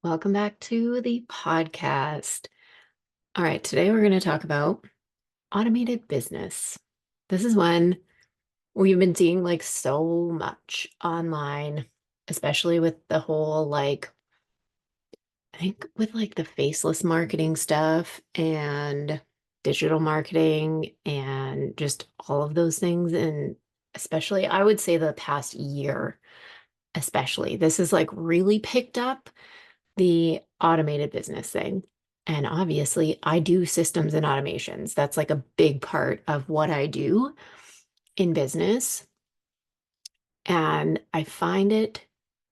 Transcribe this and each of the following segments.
Welcome back to the podcast. All right, today we're going to talk about automated business. This is one we've been seeing like so much online, especially with the whole I think with like the faceless marketing stuff and digital marketing and just all of those things. And especially, I would say the past year, especially, this is like really picked up the automated business thing. And obviously, I do systems and automations. That's like a big part of what I do in business. And I find it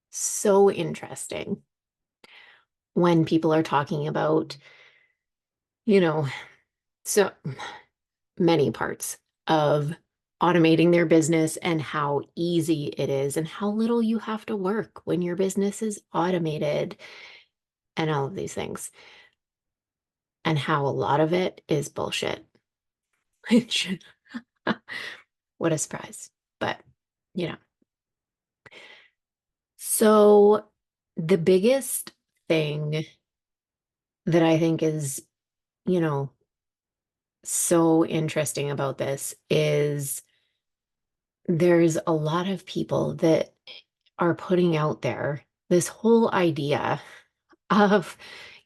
so interesting when people are talking about, you know, so many parts of automating their business and how easy it is and how little you have to work when your business is automated and all of these things, and how a lot of it is bullshit. Which what a surprise. But, you know, so the biggest thing that I think is, you know, so interesting about this is there's a lot of people that are putting out there this whole idea of,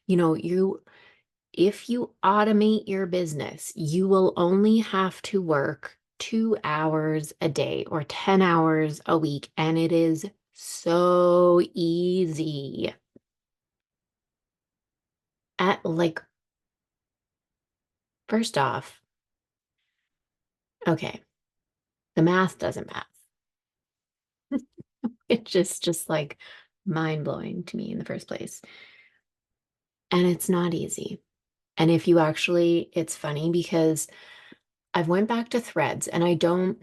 if you automate your business, you will only have to work 2 hours a day or 10 hours a week. And it is so easy. At like, first off, okay, the math doesn't math. It's just like mind blowing to me in the first place. And it's not easy. And if you actually, it's funny because I've went back to Threads and I'm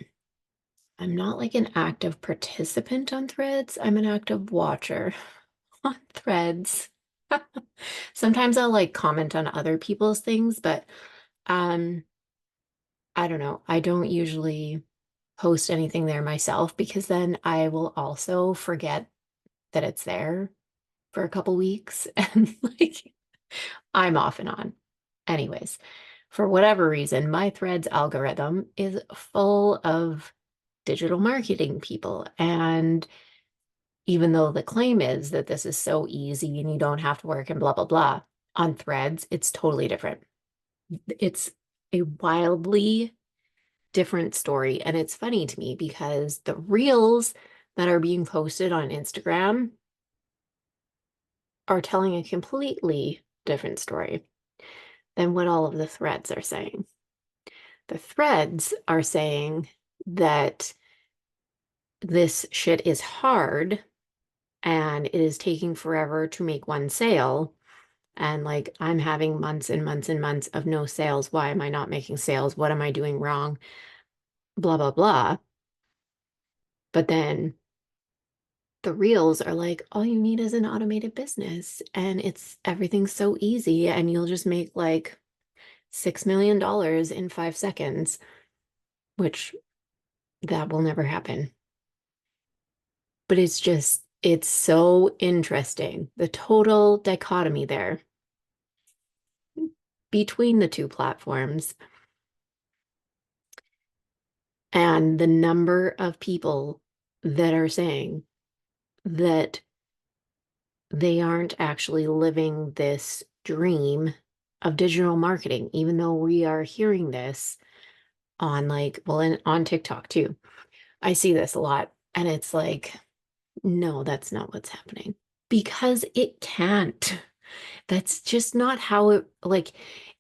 not like an active participant on Threads. I'm an active watcher on Threads. Sometimes I'll like comment on other people's things, but um I don't know. I don't usually post anything there myself because then I will also forget that it's there for a couple weeks and like I'm off and on. Anyways, for whatever reason, my Threads algorithm is full of digital marketing people. And even though the claim is that this is so easy and you don't have to work and blah, blah, blah, on Threads, it's totally different. It's a wildly different story. And it's funny to me because the reels that are being posted on Instagram are telling a completely different story than what all of the threads are saying. The threads are saying that this shit is hard and it is taking forever to make one sale. And like, I'm having months and months and months of no sales. Why am I not making sales? What am I doing wrong? Blah, blah, blah. But then the reels are like, all you need is an automated business and everything's so easy and you'll just make like $6 million in 5 seconds, which that will never happen. But it's so interesting. The total dichotomy there between the two platforms and the number of people that are saying that they aren't actually living this dream of digital marketing, even though we are hearing this on and on TikTok too. I see this a lot and it's like, no, that's not what's happening because it can't. That's just not how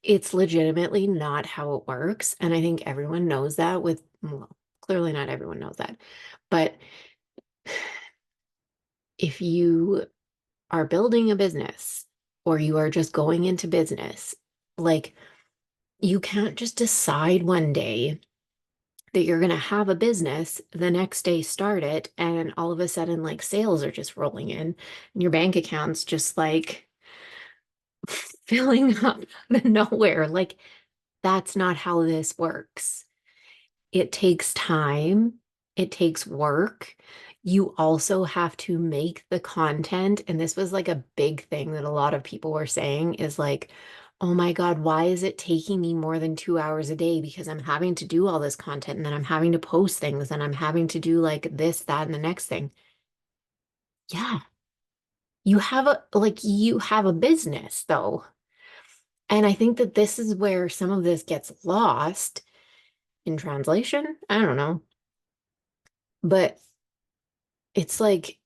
it's legitimately not how it works. And I think everyone knows that well, clearly not everyone knows that. But if you are building a business or you are just going into business, like you can't just decide one day that you're going to have a business, the next day start it, and all of a sudden, like sales are just rolling in and your bank account's just like filling up out of nowhere. Like, that's not how this works. It takes time, it takes work. you also have to make the content. And this was like a big thing that a lot of people were saying is like, oh my God, why is it taking me more than 2 hours a day? Because I'm having to do all this content and then I'm having to post things and I'm having to do like this, that, and the next thing. Yeah, you have a business though. And I think that this is where some of this gets lost in translation. I don't know. But it's like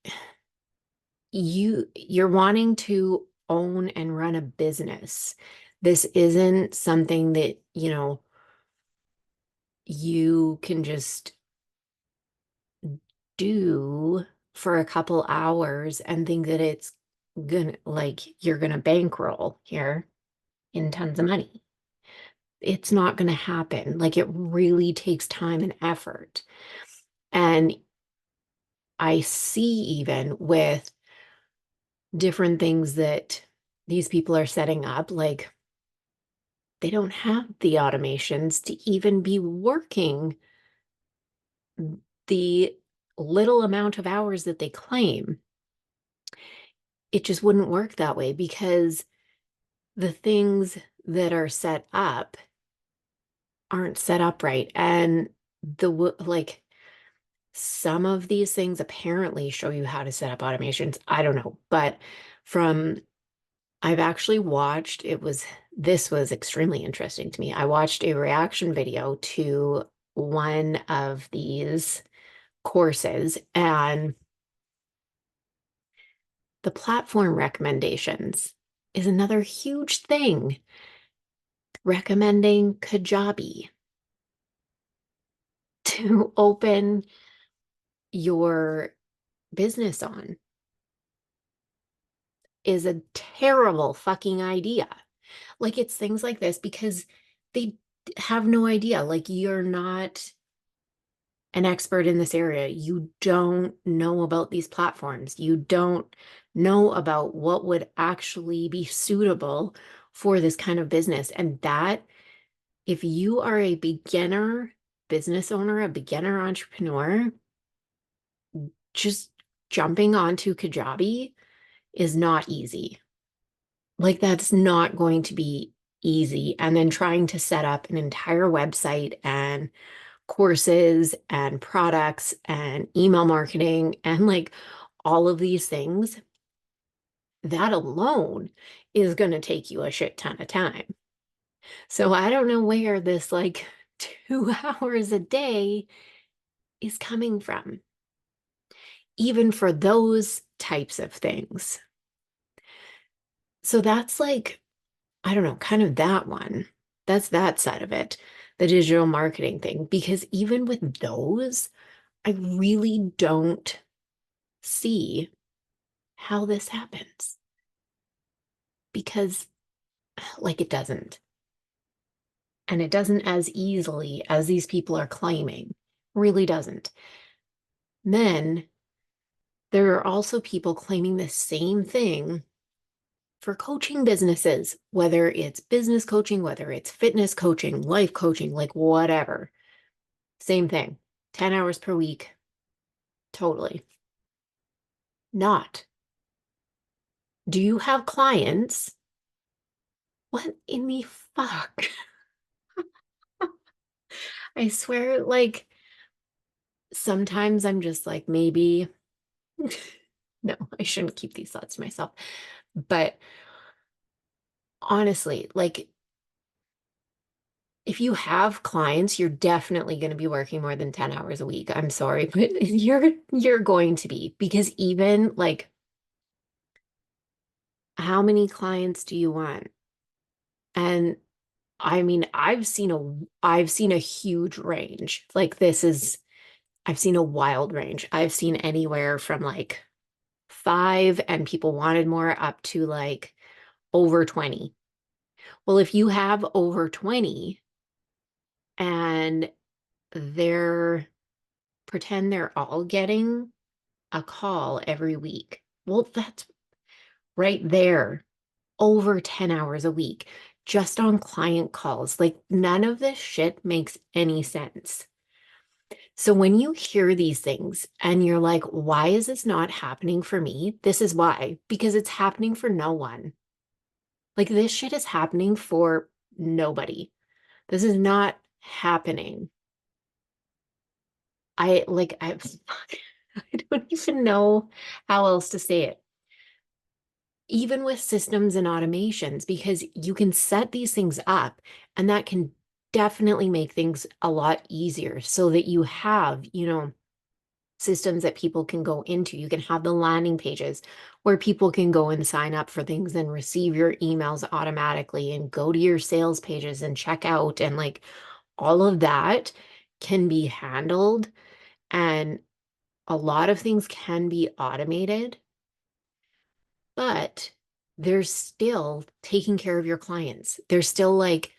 you're wanting to own and run a business. This isn't something that, you can just do for a couple hours and think that it's gonna like you're gonna bankroll here in tons of money. It's not gonna happen. Like it really takes time and effort. And I see even with different things that these people are setting up, like they don't have the automations to even be working the little amount of hours that they claim. It just wouldn't work that way because the things that are set up aren't set up right. And like some of these things apparently show you how to set up automations. I don't know, but from I've actually watched, this was extremely interesting to me. I watched a reaction video to one of these courses and the platform recommendations is another huge thing. Recommending Kajabi to open your business on is a terrible fucking idea. Like it's things like this because they have no idea. Like you're not an expert in this area. You don't know about these platforms. You don't know about what would actually be suitable for this kind of business. And that, if you are a beginner business owner, a beginner entrepreneur, just jumping onto Kajabi is not easy. Like that's not going to be easy. And then trying to set up an entire website and courses and products and email marketing and like all of these things, that alone is going to take you a shit ton of time. So I don't know where this like 2 hours a day is coming from, even for those types of things. So that's like, I don't know, kind of that one. That's that side of it, the digital marketing thing. Because even with those, I really don't see how this happens because, like, it doesn't. And it doesn't as easily as these people are claiming. Really doesn't. Then there are also people claiming the same thing for coaching businesses, whether it's business coaching, whether it's fitness coaching, life coaching, like whatever. Same thing. 10 hours per week. Totally. Not. Do you have clients? What in the fuck? I swear, like, sometimes I'm just like, maybe, no, I shouldn't keep these thoughts to myself. But honestly, like, if you have clients, you're definitely going to be working more than 10 hours a week. I'm sorry, but you're going to be because even like how many clients do you want? And I mean, I've seen a huge range. Like I've seen a wild range. I've seen anywhere from like 5 and people wanted more up to like over 20. Well, if you have over 20 and they're pretend they're all getting a call every week. Well, that's right there, over 10 hours a week just on client calls. Like none of this shit makes any sense. So when you hear these things and you're like, why is this not happening for me? This is why, because it's happening for no one. Like this shit is happening for nobody. This is not happening. I I don't even know how else to say it. Even with systems and automations, because you can set these things up and that can definitely make things a lot easier so that you have, systems that people can go into. You can have the landing pages where people can go and sign up for things and receive your emails automatically and go to your sales pages and check out and like all of that can be handled and a lot of things can be automated, but there's still taking care of your clients. There's still like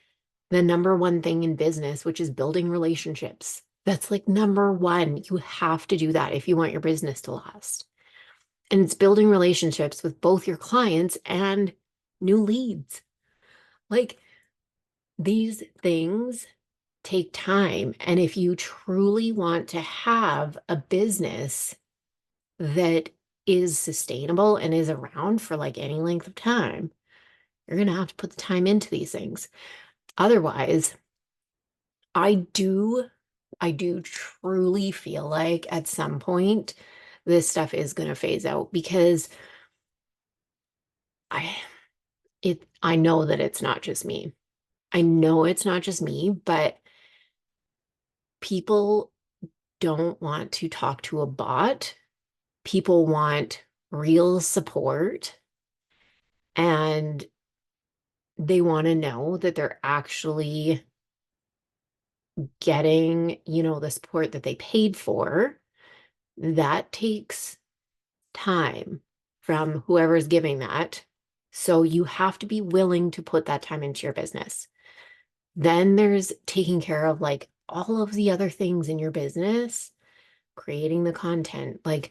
the number one thing in business, which is building relationships. That's like number one. You have to do that if you want your business to last. And it's building relationships with both your clients and new leads. Like these things take time. And if you truly want to have a business that is sustainable and is around for like any length of time, you're going to have to put the time into these things. Otherwise, I do I do truly feel like at some point this stuff is going to phase out because I I know that it's not just me. I know it's not just me, but people don't want to talk to a bot. People want real support and they want to know that they're actually getting, the support that they paid for. That takes time from whoever's giving that. So you have to be willing to put that time into your business. Then there's taking care of like all of the other things in your business, creating the content, like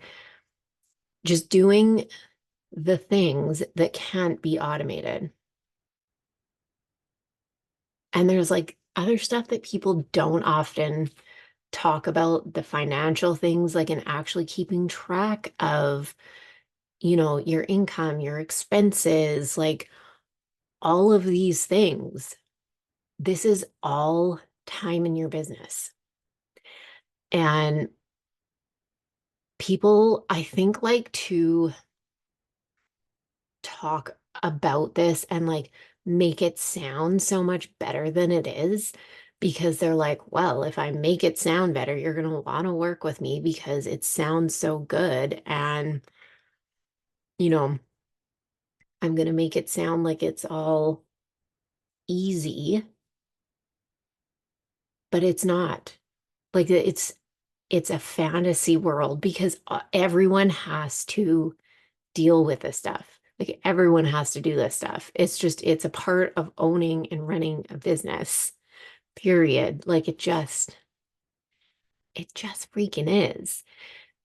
just doing the things that can't be automated. And there's like other stuff that people don't often talk about, the financial things, like in actually keeping track of, your income, your expenses, like all of these things. This is all time in your business. And people, I think, like to talk about this and like make it sound so much better than it is because they're like, well, if I make it sound better, you're going to want to work with me because it sounds so good. And, you know, I'm going to make it sound like it's all easy, but it's not. Like it's a fantasy world because everyone has to deal with this stuff. Like everyone has to do this stuff. It's a part of owning and running a business, period. Like it just freaking is.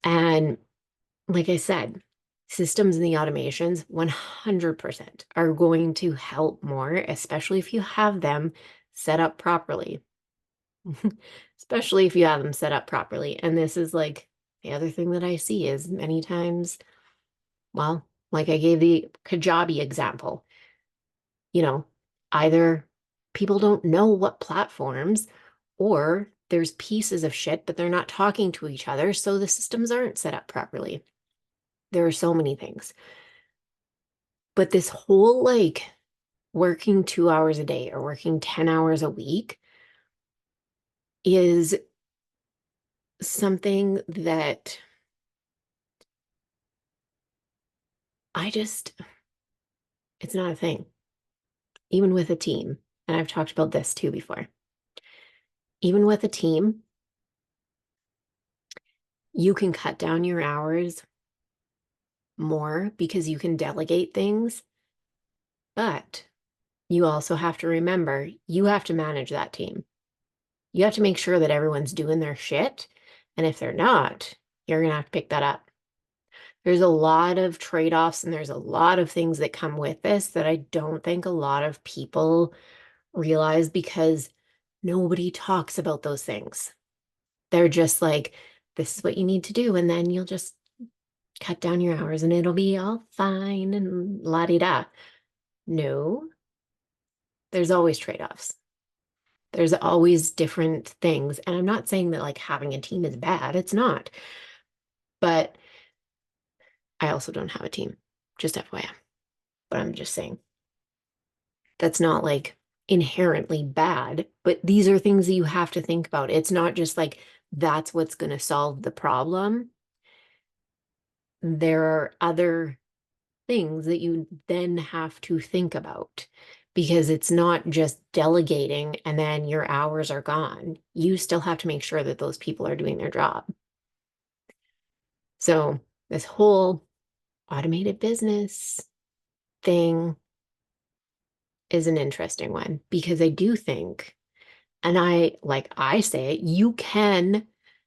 And like I said, systems and the automations 100% are going to help more, especially if you have them set up properly. Especially if you have them set up properly. And this is like the other thing that I see is many times, well, like I gave the Kajabi example, you know, either people don't know what platforms or there's pieces of shit, but they're not talking to each other. So the systems aren't set up properly. There are so many things. But this whole like working 2 hours a day or working 10 hours a week is something that I just, it's not a thing, even with a team. And I've talked about this too before. Even with a team, you can cut down your hours more because you can delegate things. But you also have to remember you have to manage that team. You have to make sure that everyone's doing their shit. And if they're not, you're going to have to pick that up. There's a lot of trade-offs and there's a lot of things that come with this that I don't think a lot of people realize because nobody talks about those things. They're just like, this is what you need to do. And then you'll just cut down your hours and it'll be all fine and la-di-da. No, there's always trade-offs. There's always different things. And I'm not saying that like having a team is bad. It's not. But I also don't have a team, just FYI. But I'm just saying that's not like inherently bad, but these are things that you have to think about. It's not just like that's what's going to solve the problem. There are other things that you then have to think about because it's not just delegating and then your hours are gone. You still have to make sure that those people are doing their job. So, this whole automated business thing is an interesting one because I do think, and I say it, you can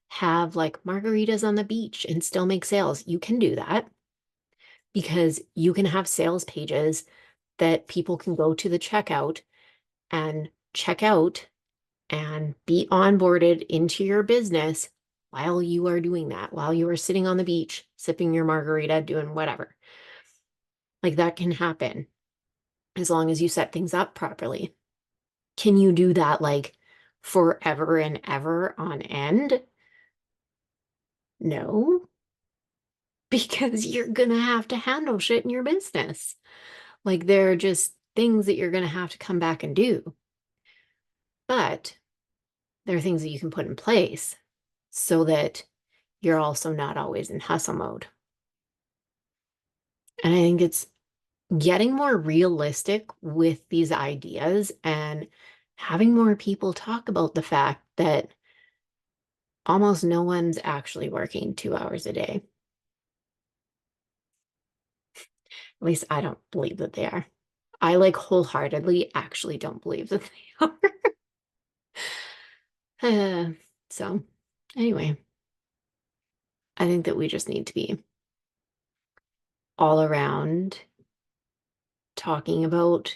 have like margaritas on the beach and still make sales. You can do that because you can have sales pages that people can go to the checkout and check out and be onboarded into your business while you are doing that, while you are sitting on the beach, sipping your margarita, doing whatever. Like that can happen as long as you set things up properly. Can you do that like forever and ever on end? No, because you're going to have to handle shit in your business. Like there are just things that you're going to have to come back and do. But there are things that you can put in place so that you're also not always in hustle mode. And I think it's getting more realistic with these ideas and having more people talk about the fact that almost no one's actually working 2 hours a day. At least I don't believe that they are. I like wholeheartedly actually don't believe that they are. So, anyway, I think that we just need to be all around talking about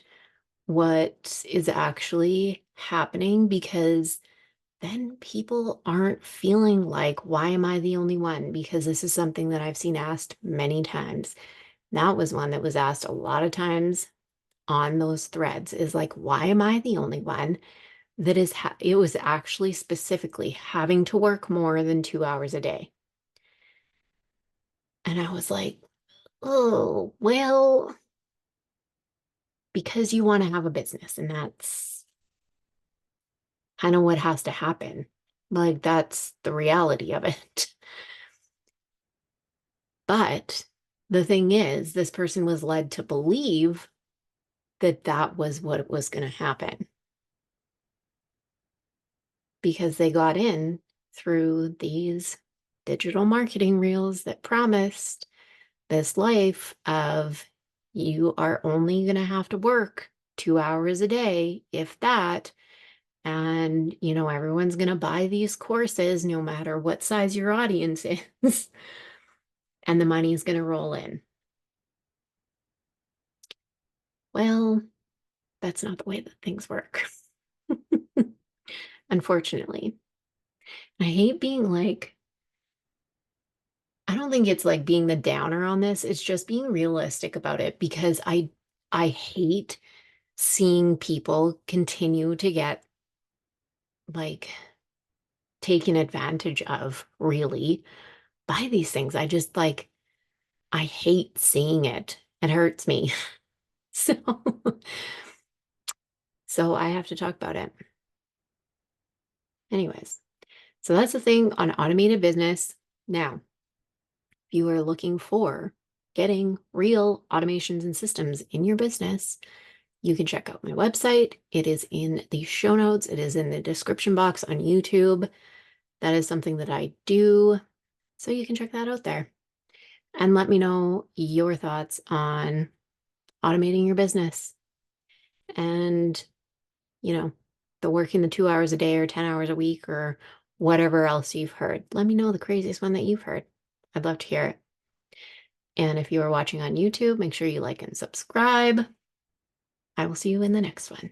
what is actually happening because then people aren't feeling like, why am I the only one? Because this is something that I've seen asked many times. That was one that was asked a lot of times on those threads is like, why am I the only one that is, it was actually specifically having to work more than 2 hours a day. And I was like, oh, well, because you want to have a business and that's kind of what has to happen. Like, that's the reality of it. But the thing is, this person was led to believe that that was what was going to happen because they got in through these digital marketing reels that promised this life of you are only going to have to work 2 hours a day, if that. And, everyone's going to buy these courses no matter what size your audience is, and the money's going to roll in. Well, that's not the way that things work, unfortunately. I hate being like, I don't think it's like being the downer on this. It's just being realistic about it because I hate seeing people continue to get like taken advantage of really by these things. I just like I hate seeing it. It hurts me. So so I have to talk about it. Anyways, so that's the thing on automated business. Now, if you are looking for getting real automations and systems in your business, you can check out my website. It is in the show notes. It is in the description box on YouTube. That is something that I do. So you can check that out there. And let me know your thoughts on automating your business and, you know, the working the 2 hours a day or 10 hours a week or whatever else you've heard. Let me know the craziest one that you've heard. I'd love to hear it. And if you are watching on YouTube, make sure you like and subscribe. I will see you in the next one.